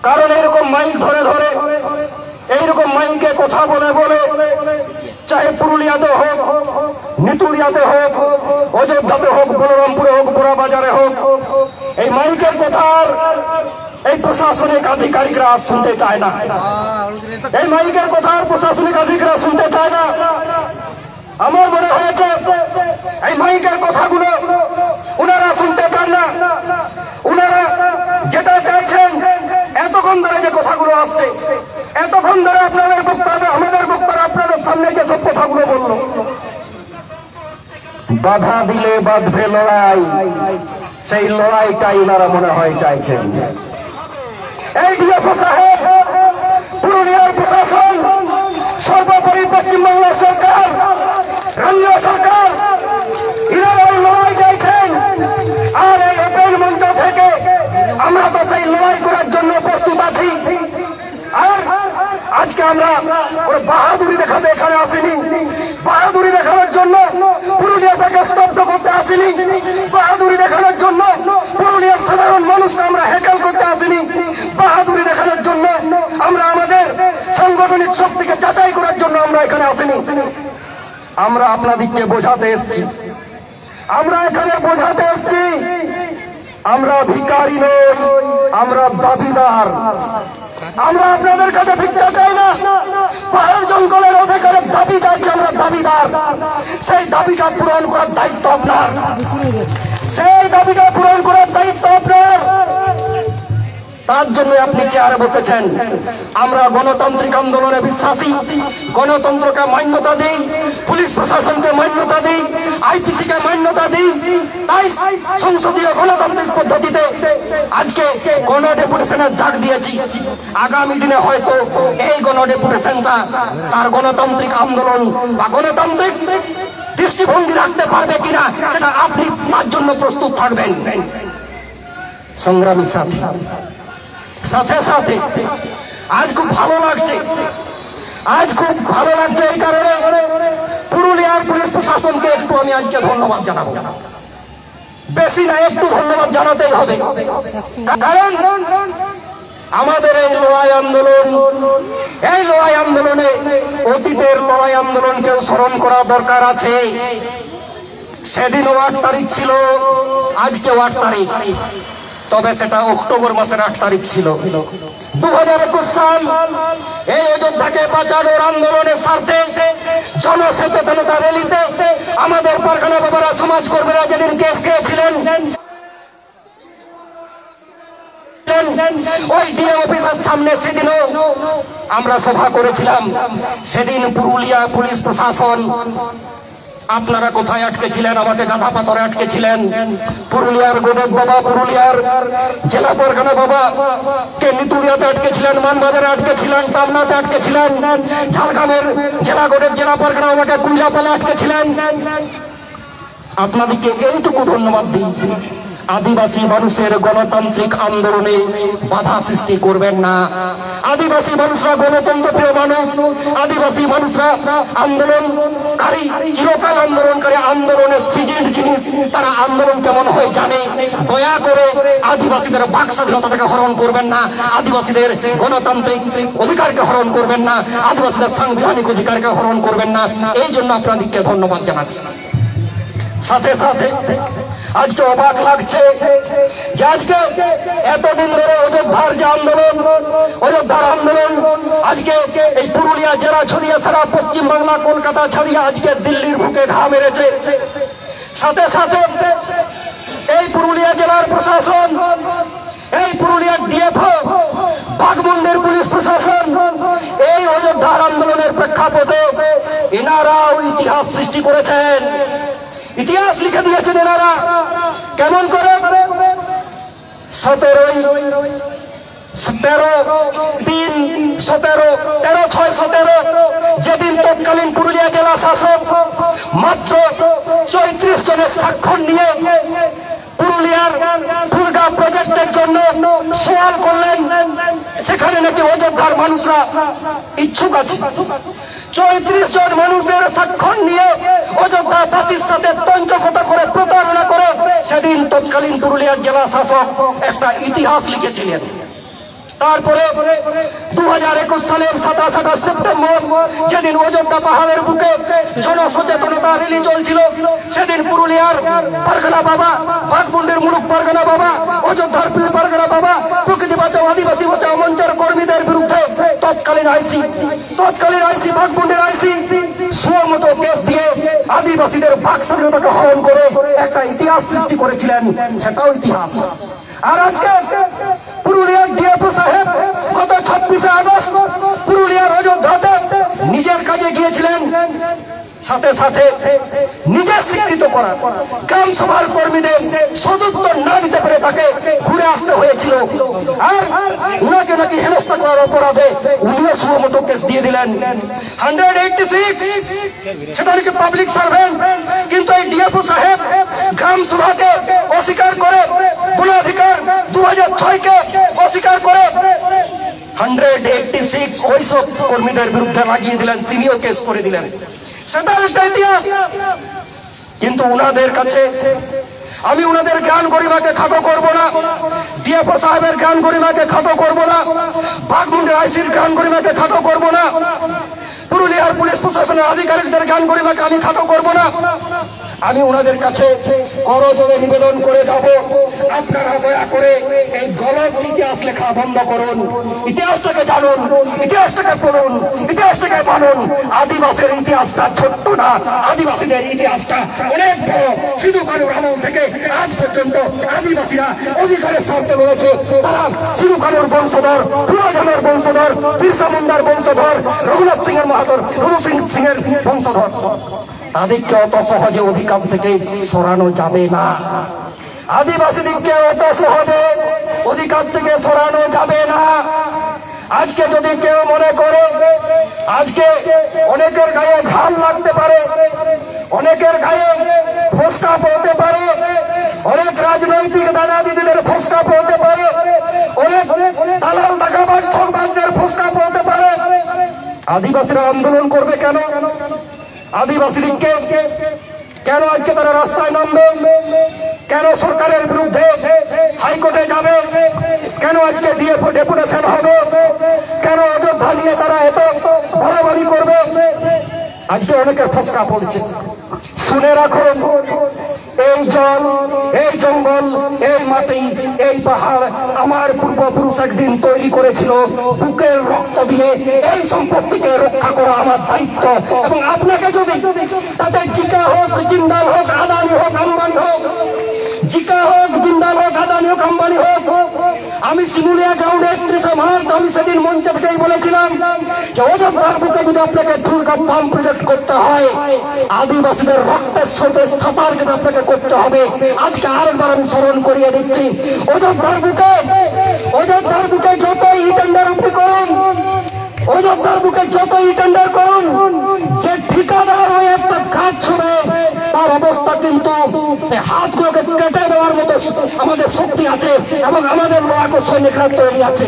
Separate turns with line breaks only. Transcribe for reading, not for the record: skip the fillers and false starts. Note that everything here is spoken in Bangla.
কারণ এরকম মাইক ধরে ধরে এইরকম মাইকে কথা বলে বলে চাহে পুরুলিয়াতে হোক, নিতুড়িয়াতে হোক, অযোধ্যাতে হোক, বলরামপুরে হোক, বোরা বাজারে হোক, এই মাইকের কথার এই প্রশাসনিক আধিকারিকরা শুনতে চায় না। এই মাইকের কথার প্রশাসনিক আধিকারিকরা শুনতে চায় না। আমার মনে হয়েছে এই মাইকের কথাগুলো ওনারা শুনতে চান না। ওনারা যেটা চাইছেন, এতক্ষণ ধরে যে কথাগুলো আসছে, এতক্ষণ ধরে আপনাদের বক্তারা, আমাদের বক্তারা আপনাদের সামনে যে সব কথাগুলো বলল, বাধা দিলে বাঁধবে লড়াই, সেই লড়াইটাই ওনারা মনে হয় চাইছেন। এই ডিএফও সাহেব, পুরুলিয়ার প্রশাসন, সর্বোপরি পশ্চিমবাংলা সরকার, রাজ্য সরকার, এনারা এই লড়াই চাইছেন। আর এই ওপেন মঞ্চ থেকে আমরা তো সেই লড়াই করার জন্য প্রস্তুত আছি। আর আজকে আমরা ওর বাহাদুরি দেখাতে এখানে আসিনি, বাহাদুরি দেখানোর জন্য পুরুলিয়াটাকে স্তব্ধ করতে আসিনি, বাহাদুরি দেখানোর জন্য পুরুলিয়ার সাধারণ মানুষকে আমরা হেকেল করতে আসিনি, বাহাদুরি দেখানোর জন্য আমরা আমাদের সাংগঠনিক শক্তিকে যাচাই করার জন্য আমরা এখানে আসিনি। আমরা আপনাদেরকে বোঝাতে এসছি, আমরা এখানে বোঝাতে এসছি আমরা ভিখারি নই, আমরা দাবিদার। আমরা আপনাদের কাছে ভিক্ষা চাই না, পাহাড় জঙ্গলের অধিকারের দাবি চাইছি, আমরা দাবিদার। সেই দাবিটা পূরণ করার দায়িত্ব আপনার, সেই দাবিটা পূরণ করার দায়িত্ব আপনার। তার জন্য আপনি চেয়ারে বসেছেন। আমরা গণতান্ত্রিক আন্দোলনে বিশ্বাসী, গণতন্ত্রকে মান্যতা দিই, পুলিশ প্রশাসনকে মান্যতা দিই, আইপিসিকে মান্যতা দিই। তাই সংসদীয় গণতান্ত্রিক পদ্ধতিতে আজকে গণডেপুটেশনের ডাক দিয়েছি। আগামী দিনে হয়তো এই গণডেপুটেশনটা তার গণতান্ত্রিক আন্দোলন বা গণতান্ত্রিক দৃষ্টিভঙ্গি রাখতে পারবে কিনা সেটা আপনি তার জন্য প্রস্তুত থাকবেন। সংগ্রামী সাথী, সাথে সাথে আজ খুব ভালো লাগছে, আজ খুব ভালো লাগছে এই কারণে পুরুলিয়ার পুলিশ প্রশাসনকে একটু আমি আজকে ধন্যবাদ জানাবো। বেশি না, একটু ধন্যবাদ জানাতেই হবে। কারণ আমাদের এই লড়াই আন্দোলন, এই লড়াই আন্দোলনে অতীতের লড়াই আন্দোলনকেও স্মরণ করা দরকার আছে। সেদিনও 8 তারিখ ছিল, আজকেও 8 তারিখ, তবে সেটা অক্টোবর মাসের 8 তারিখ ছিল। 2021 সাল এই অযোধ্যাকে বাঁচানোর আন্দোলনের স্বার্থে জনসচেতনতা র্যালিতে আমাদের পারখানা বাবারা, সমাজকর্মীরা যেদিন কেস খেয়েছিলেন, ওই ডিএ অফিসের সামনে সেদিনও আমরা সভা করেছিলাম। সেদিন পুরুলিয়া পুলিশ প্রশাসন, আপনারা কোথায় আটকেছিলেন? আমাকে গাধা পাথরে আটকেছিলেন। পুরুলিয়ার গোডক বাবা, পুরুলিয়ার জেলা পরগনা বাবা কে নিতুড়িয়াতে আটকেছিলেন, মানবাজারে আটকেছিলেন, টামনাতে আটকেছিলেন, ঝাড়গ্রামের জেলা গোডক জেলা পরগনা বাবাকে কুইলাপালে আটকেছিলেন। আপনাদেরকে এইটুকু ধন্যবাদ দিই, আদিবাসী মানুষের গণতান্ত্রিক আন্দোলনে বাধা সৃষ্টি করবেন না। আদিবাসী মানুষরা গণতন্ত্রপ্রিয় মানুষ, আদিবাসী মানুষরা আন্দোলনকারী, চিরকাল আন্দোলনকারী, আন্দোলনের সিজেন্ট জিনিস। তারা আন্দোলন কেমন হয় জানে। দয়া করে আদিবাসীদের বাক স্বাধীনতাকে হরণ করবেন না, আদিবাসীদের গণতান্ত্রিক অধিকারকে হরণ করবেন না, আদিবাসীদের সাংবিধানিক অধিকারকে হরণ করবেন না। এই জন্য আপনাদেরকে ধন্যবাদ জানাচ্ছি। সাথে সাথে আজকে অবাক লাগছে যে আজকে এতদিন ধরে অযোধ্যার যে আন্দোলন, অযোধ্যার আন্দোলন আজকে এই পুরুলিয়া জেলা ছড়িয়ে সারা পশ্চিমবাংলা, কলকাতা ছড়িয়ে আজকে দিল্লির বুকে ঘা মেরেছে। সাথে সাথে এই পুরুলিয়া জেলার প্রশাসন, এই পুরুলিয়ার ডিএফও, বাঘমুন্ডির পুলিশ প্রশাসন এই অযোধ্যার আন্দোলনের প্রেক্ষাপটে এনারাও ইতিহাস সৃষ্টি করেছেন, ইতিহাস লিখে দিয়েছেন এনারা। কেমন করে? 13/6/17 যেদিন তৎকালীন পুরুলিয়া জেলা শাসক মাত্র 34 জনের স্বাক্ষর নিয়ে পুরুলিয়ার দুর্গা প্রজেক্টের জন্য সওয়াল করলেন, সেখানে নাকি অযোধ্যার মানুষরা ইচ্ছুক আছে। 34 জন মানুষের স্বাক্ষর নিয়ে অযোধ্যাবাসীর সাথে তঞ্চকতা করে, প্রতারণা করে সেদিন তৎকালীন পুরুলিয়ার জেলা শাসক একটা ইতিহাস লিখেছিলেন। তারপরে 2021 সালের 27 সেপ্টেম্বর যেদিন অযোধ্যা পাহাড়ের বুকে জনসচেতনতা র্যালি চলছিল, সেদিন পুরুলিয়ার পারগনা বাবা, বাঘমুন্ডির মুলুক পারগনা বাবা, অযোধ্যার পীর পারগনা বাবা, প্রকৃতি বাঁচাও আদিবাসী বাঁচাও মঞ্চের কর্মীদের বিরুদ্ধে তৎকালীন আইসি বাঘমুন্ডির আইসি সুমতো কেস দিয়ে আদিবাসীদের বাক স্বাধীনতাকে হরণ করে একটা ইতিহাস সৃষ্টি করেছিলেন, সেটাও ইতিহাস। আর আজকে পুরুলিয়ার ডিএফও সাহেব গত 26 আগস্ট পুরুলিয়ার অযোধ্যাতে নিজের কাজে গিয়েছিলেন, সাথে সাথে নিজের স্বীকৃত করা গ্রাম সভার কর্মীদের সদুত্তর না দিতে পেরে তাকে ঘুরে আসতে হয়েছিল। আর উনাকে নাকি হেনস্থা করার অপরাধে উনিও সুমতো কেস দিয়ে দিলেন 186, সেটা নাকি পাবলিক সার্ভেন্ট। কিন্তু এই ডিএফও সাহেব গ্রাম সভাকে অস্বীকার করে, বনাধিকার 2006-কে অস্বীকার করে 186 ওইসব কর্মীদের বিরুদ্ধে লাগিয়ে দিলেন, তিনিও কেস করে দিলেন, সেটা একটা ইতিহাস। কিন্তু উনাদের কাছে আমি উনাদের জ্ঞান গরিমাকে খাটো করবো না, ডিএফও সাহেবের জ্ঞান গরিমাকে খাটো করবো না, বাঘমুন্ডির আইসির জ্ঞান গরিমাকে খাটো করবো না, পুরুলিয়ার পুলিশ প্রশাসনের আধিকারিকদের জ্ঞান গরিমাকে আমি খাটো করবো না। আমি ওনাদের কাছে করজোড়ে নিবেদন করে যাব, আপনারা দয়া করে এই গলত ইতিহাস লেখা বন্ধ করুন, ইতিহাসটাকে জানুন, ইতিহাসটাকে পড়ুন, ইতিহাসটাকে মানুন। আদিবাসীর ইতিহাসটা ছোট্ট না, আদিবাসীদের ইতিহাসটা অনেক বড়। সিধু কানুর আমল থেকে আজ পর্যন্ত আদিবাসীরা অধিকারের স্বার্থে রয়েছে। তারা সিধু কানুর বংশধর, পুরোজনের বংশধর, বিরসা মুন্ডার বংশধর, রঘুনাথ সিংহের মাহাতর, রঘু সিংহের বংশধর। তাদেরকে অত সহজে অধিকার থেকে সরানো যাবে না, আদিবাসীদেরকে অত সহজে অধিকার থেকে সরানো যাবে না। আজকে যদি কেউ মনে করে, আজকে অনেকের গায়ে ঝাল লাগতে পারে, অনেকের গায়ে ফোসকা পড়তে পারে, অনেক রাজনৈতিক দাদা দিদিদের ফোসকা পড়তে পারে, অনেক দালাল টাকাবাজ ঠকবাজদের ফোসকা পড়তে পারে। আদিবাসীরা আন্দোলন করবে কেন? আদিবাসীকে কেন আজকে তারা রাস্তায় নামবে? কেন সরকারের বিরুদ্ধে হাইকোর্টে যাবে? কেন আজকে ডিএফও ডেপুটেশন হবে? কেন অযোধ্যা নিয়ে তারা এত বাড়াবাড়ি করবে? আজকে অনেকের ফসকা পড়ছে। শুনে রাখুন, এই জল, এই জঙ্গল, এই মাটি, এই পাহাড় আমার পূর্বপুরুষ একদিন তৈরি করেছিল বুকের রক্ত দিয়ে। এই সম্পত্তিকে রক্ষা করা আমার দায়িত্ব। এবং আপনাকে যদি তাতে জিকা হোক, জিন্দাল হোক, আদানি হোক, আম্বানি হোক, জিকা হোক, জিন্দাল হোক, আদানি হোক, আম্বানি হোক, আমি শিমুলিয়া গ্রাউন্ডে 31 মার্চ আমি সেদিন মঞ্চে থেকেই বলেছিলাম যে অযোধ্যার বুকে যদি আপনাকে দুর্গা পাম্প প্রজেক্ট করতে হয়, আদিবাসীদের রক্তের স্রোতে সাঁতার কিন্তু আপনাকে করতে হবে। আজকে আরেকবার আমি স্মরণ করিয়ে দিচ্ছি, অযোধ্যার বুকে যতই টেন্ডার আপনি করুন, অযোধ্যার বুকে যতই টেন্ডার করুন, যে ঠিকাদার হয়ে একটা কাজ ছুড়ে তার অবস্থা কিন্তু হাতগুলোকে কেটে দেওয়ার মতো আমাদের শক্তি আছে এবং আমাদের লড়াকু সৈনিকরা তৈরি আছে।